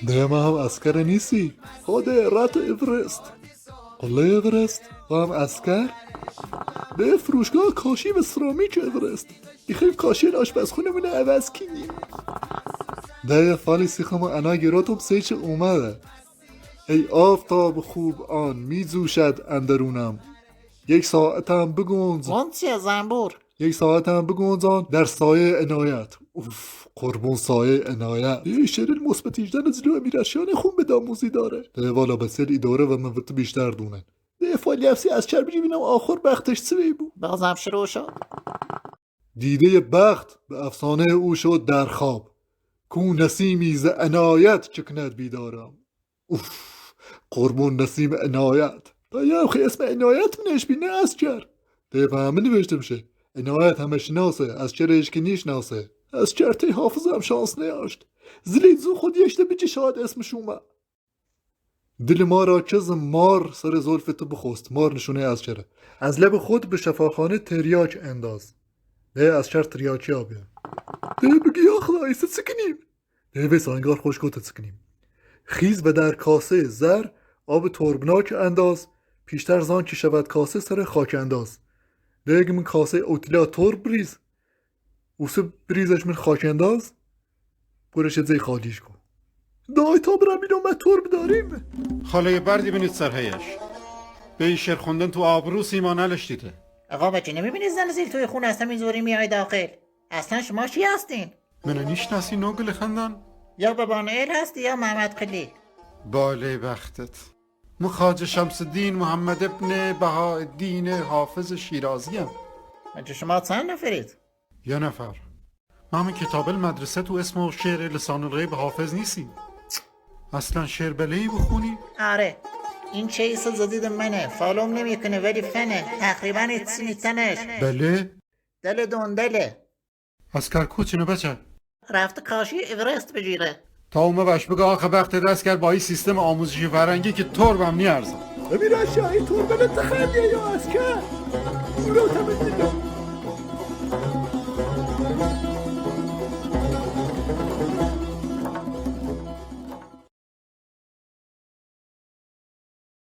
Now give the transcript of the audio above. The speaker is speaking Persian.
ده ما هم اسکر نیستی؟ خود رات اورست. قله اورست و هم اسکر؟ به فروشگاه کاشی و سرامیک اورست. میخوایم کاشی آشپزخونه مونه عوض کنیم. ده فالی سیخم انا گراتم سیچ اومده. ای آفتاب خوب آن میزوشد اندرونم. یک ساعتم بگونز. چیه زنبور؟ یک ساعتم بگونزان در سایه عنایت. اوف قربون سایه عنایت. یه شیرین مثبت 18 از جلو امیرشیان خون به داموزی داره. ده والا به سر اداره و موت بیشتر دونه. ده فالی افسی از چربی بینم آخر بختش چه بود. بازم شروع شد. دیده بخت به افسانه او شد در خواب. کو نسیمی ز عنایت چکند بیدارم. اوف قربون نسیم عنایت. دایم خیلی اسم عنایت منش بینه از چر. ده به همه نوشته میشه. عنایت همه شناسه از چرش که نیشناسه. از چرته حافظم شانس نیاشت. زلید زو خود یشته بچه شاید اسمش اومد. دل ما را چز مار سر زلف تو بخست. مار نشونه از چره. از لب خود به شفاخانه تریاک انداز. ده از چر تریاکی آبیم. ده بگی یا خدایی سکنیم. ده به سانگار خوشگوت سکنیم. خیز و در کاسه زر آب تربناک انداز. پیشتر زان که شود کاسه سر خاک انداز. ده من کاسه اوتیلا ترب بریز. اوسه بریزش من خاک انداز. برش زی خالیش کن. دای تا برم اینو من ترب داریم. خاله بردی بینید سرهیش. به این شعر خوندن تو آبرو سیما نلشتیده. آقا بچه نمیبینید زن زیل توی خون هستم اینجوری میای داخل؟ اصلا شما چی هستین؟ منو نیشناسی نوگل خندن؟ یا بابا نوئل هستی یا محمد خلیل؟ باله بختت. خواجه شمس الدین محمد ابن بهاءالدین حافظ شیرازیم. بچه شما چند نفرید؟ یه نفر. ما همین کتاب المدرسه تو اسم و شعر لسان الغیب حافظ نیستیم. اصلا شعر بلهی بخونی؟ آره این چیز جدید منه، فالوم نمیکنه ولی فنه، تقریبا ایتسی تنش. بله؟ دل دندله. از کرکوچینو بچه رفته کاشی اورست بگیره. تا اومه باش بگه آخه وقت دست کرد با این سیستم آموزشی فرنگی که تربم نیارزم. امیر اشعی تربه نتخلیه یا اسکر. اونو تمنی